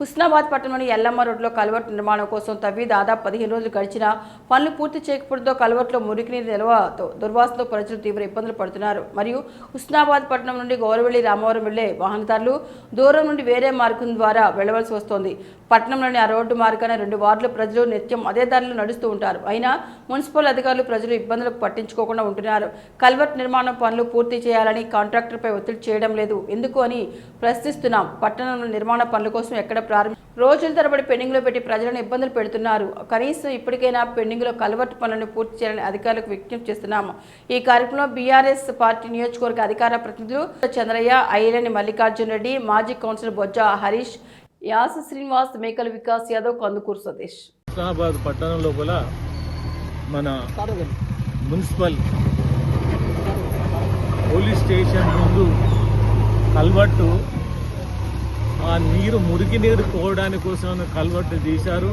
హుస్నాబాద్ పట్టణంలోని ఎల్లమ్మ రోడ్లో కల్వర్ట్ నిర్మాణం కోసం తవ్వి దాదాపు 15 రోజులు గడిచినా పనులు పూర్తి చేయకపోవడంతో కల్వర్ట్లో మురికినీరు నిల్వతో దుర్వాసనతో ప్రజలు తీవ్ర ఇబ్బందులు పడుతున్నారు. మరియు హుస్నాబాద్ పట్టణం నుండి గౌరవెల్లి రామవరం వెళ్లే వాహనదారులు దూరం నుండి వేరే మార్గం ద్వారా వెళ్లవలసి వస్తోంది. పట్టణంలోని ఆ రోడ్డు మార్గాన 2 వార్డుల ప్రజలు నిత్యం అదే దారిలో నడుస్తూ ఉంటారు. అయినా మున్సిపల్ అధికారులు ప్రజలు ఇబ్బందులకు పట్టించుకోకుండా ఉంటున్నారు. కల్వర్ట్ నిర్మాణం పనులు పూర్తి చేయాలని కాంట్రాక్టర్పై ఒత్తిడి చేయడం లేదు ఎందుకు అని ప్రశ్నిస్తున్నాం. పట్టణంలో నిర్మాణ పనుల కోసం ఎక్కడ రోజుల తరబడి పెండింగ్ లో పెట్టి ప్రజలను ఇబ్బందులు పెడుతున్నారు. కనీసం ఇప్పటికైనా పెండింగ్ లో కల్వర్ట్ పనులను పూర్తి చేయాలని అధికారులకు విజ్ఞప్తి చేస్తున్నాము. ఈ కార్యక్రమంలో బీఆర్ఎస్ పార్టీ నియోజకవర్గ అధికార ప్రతినిధులు చంద్రయ్య, ఐలేని మల్లికార్జున రెడ్డి, మాజీ కౌన్సిలర్ బొజ్జ హరీష్, యాస శ్రీనివాస్, మేకల వికాస్ యాదవ్, కందుకూరు సతీష్. హుస్నాబాద్ పట్టణం లోపల మన మున్సిపల్ పోలీస్ స్టేషన్ ముందు కల్వర్టు ఆ నీరు మురికి నీరు పోవడానికి కోసం కల్వర్టు తీశారు.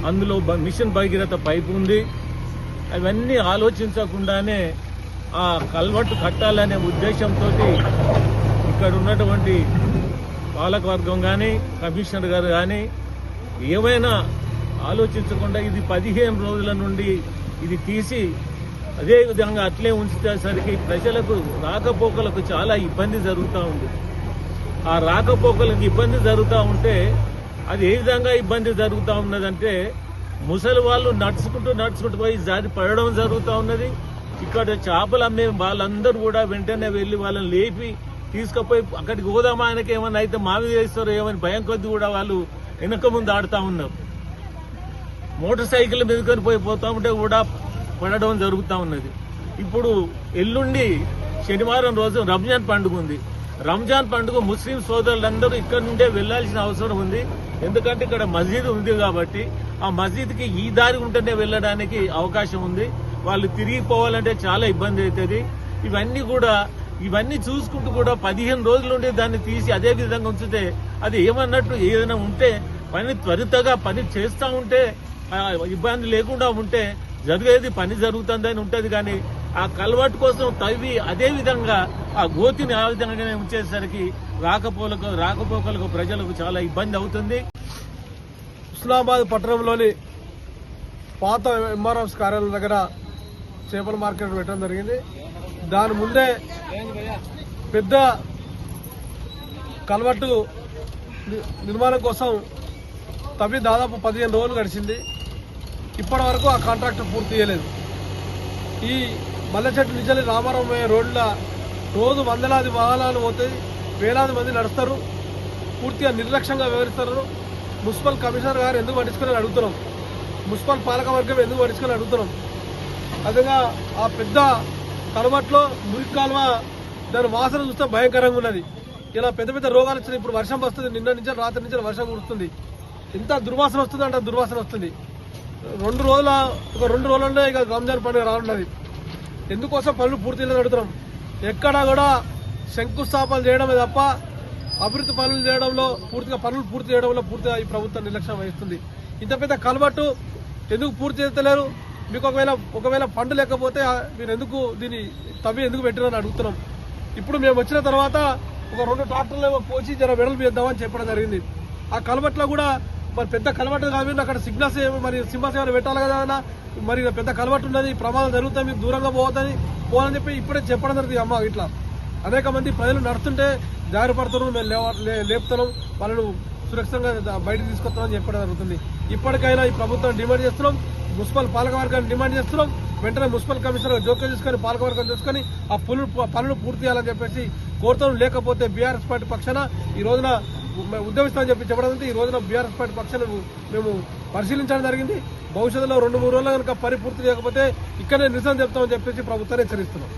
అందులో మిషన్ భగీరథ పైపు ఉంది. అవన్నీ ఆలోచించకుండానే ఆ కల్వర్టు కట్టాలనే ఉద్దేశంతో ఇక్కడ ఉన్నటువంటి పాలకవర్గం కానీ కమిషనర్ గారు కానీ ఏమైనా ఆలోచించకుండా ఇది 15 రోజుల నుండి ఇది తీసి అదే విధంగా అట్లే ఉంచేసరికి ప్రజలకు రాకపోకలకు చాలా ఇబ్బంది జరుగుతూ ఉంది. ఆ రాకపోకలకు ఇబ్బంది జరుగుతూ ఉంటే అది ఏ విధంగా ఇబ్బంది జరుగుతూ ఉన్నదంటే ముసలి వాళ్ళు నడుచుకుంటూ పోయి జారి పడడం జరుగుతూ ఉన్నది. ఇక్కడ చేపలు అమ్మే వాళ్ళందరూ కూడా వెంటనే వెళ్ళి వాళ్ళని లేపి తీసుకుపోయి అక్కడికి పోదామా ఆయనకి ఏమన్నా అయితే మావి చేస్తారో ఏమని భయం కొద్ది కూడా వాళ్ళు వెనక ముందు ఆడుతూ ఉన్నారు. మోటార్ సైకిల్ మీదకొని పోతా ఉంటే కూడా పడడం జరుగుతూ ఉన్నది. ఇప్పుడు ఎల్లుండి శనివారం రోజు రంజాన్ పండుగ ఉంది. రంజాన్ పండుగ ముస్లిం సోదరులందరూ ఇక్కడ నుండే వెళ్లాల్సిన అవసరం ఉంది. ఎందుకంటే ఇక్కడ మస్జిద్ ఉంది కాబట్టి ఆ మస్జిద్కి ఈ దారి ఉంటేనే వెళ్ళడానికి అవకాశం ఉంది. వాళ్ళు తిరిగిపోవాలంటే చాలా ఇబ్బంది అవుతుంది. ఇవన్నీ చూసుకుంటూ కూడా 15 రోజుల నుండి దాన్ని తీసి అదే విధంగా ఉంచితే అది ఏమన్నట్టు ఏదైనా ఉంటే పని త్వరితగా పని చేస్తూ ఉంటే ఇబ్బంది లేకుండా ఉంటే జరిగేది పని జరుగుతుందని ఉంటుంది. కానీ ఆ కల్వర్ట్ కోసం తవ్వి అదే విధంగా ఆ గోతిని ఆ విధంగానే ఉంచేసరికి రాకపోకలకు ప్రజలకు చాలా ఇబ్బంది అవుతుంది. హుస్నాబాద్ పట్టణంలోని పాత ఎంఆర్ఎఫ్ కార్యాలయం దగ్గర చేపల మార్కెట్ పెట్టడం జరిగింది. దాని ముందే పెద్ద కల్వర్టు నిర్మాణం కోసం తవ్వి దాదాపు 15 రోజులు గడిచింది. ఇప్పటి వరకు ఆ కాంట్రాక్టర్ పూర్తి చేయలేదు. ఈ మల్లెచెట్టు నుంచి రామారావు రోడ్ల రోజు వందలాది వాహనాలు పోతాయి, వేలాది మంది నడుస్తారు, పూర్తిగా నిర్లక్ష్యంగా వ్యవహరిస్తారు. మున్సిపల్ కమిషనర్ గారు ఎందుకు పట్టించుకొని అడుగుతున్నాం, మున్సిపల్ పాలకవర్గం ఎందుకు పట్టించుకొని అడుగుతున్నాం. అదేగా ఆ పెద్ద కల్వర్ట్లో మురికి కాలువ దాని వాసన చూస్తే భయంకరంగా ఉన్నది. ఇలా పెద్ద పెద్ద రోగాలు వచ్చినాయి. ఇప్పుడు వర్షం వస్తుంది, నిన్న నుంచి రాత్రి నుంచి వర్షం కురుస్తుంది. ఎంత దుర్వాసన వస్తుంది అంటే దుర్వాసన వస్తుంది. ఒక 2 రోజుల్లో ఇక రంజాన్ పండుగ రానున్నది. ఎందుకోసం పనులు పూర్తి అడుగుతున్నాం. ఎక్కడా కూడా శంకుస్థాపన చేయడమే తప్ప అభివృద్ధి పనులు చేయడంలో పూర్తి చేయడంలో పూర్తిగా ఈ ప్రభుత్వం నిర్లక్ష్యం వహిస్తుంది. ఇంత పెద్ద కల్వర్టు ఎందుకు పూర్తి చేస్తలేరు? మీకు ఒకవేళ ఫండ్ లేకపోతే మీరు ఎందుకు దీన్ని తవ్వి ఎందుకు పెట్టారని అడుగుతున్నాం. ఇప్పుడు మేము వచ్చిన తర్వాత ఒక 2 ట్రాక్టర్లు పోసి జర వెడల్పు చేద్దామని చెప్పడం జరిగింది. ఆ కల్వర్ట్లో కూడా మరి పెద్ద కల్వర్ట్ కాబట్టి అక్కడ సిగ్నల్స్ మరి సింబల్స్ ఏమైనా పెట్టాలి కదా. మరి పెద్ద కల్వర్ట్ ఉన్నది, ప్రమాదం జరుగుతాయి, మీకు దూరంగా పోవాలని చెప్పి ఇప్పుడే చెప్పడం జరుగుతుంది. అమ్మ ఇట్లా అనేక మంది ప్రజలు నడుస్తుంటే జారి పడుతున్నాం, మేము లేపుతున్నాం, వాళ్ళను సురక్షితంగా బయటకు తీసుకొస్తామని చెప్పడం జరుగుతుంది. ఇప్పటికైనా ఈ ప్రభుత్వం డిమాండ్ చేస్తున్నాం, మున్సిపల్ పాలకవర్గాన్ని డిమాండ్ చేస్తున్నాం. వెంటనే మున్సిపల్ కమిషనర్ జోక్యం తీసుకొని పాలకవర్గం చూసుకొని ఆ పనులు పూర్తి చేయాలని చెప్పేసి కోరుతాం. లేకపోతే బీఆర్ఎస్ పార్టీ పక్షాన ఈ రోజున ఉద్యమిస్తామని చెప్పడం. ఈ రోజున బీఆర్ఎస్ పార్టీ పక్షాన మేము పరిశీలించడం జరిగింది. భవిష్యత్తులో 2-3 రోజుల్లో కనుక పని పూర్తి చేయకపోతే ఇక్కడే నిరసన చెప్తామని చెప్పేసి ప్రభుత్వాన్ని హెచ్చరిస్తున్నాం.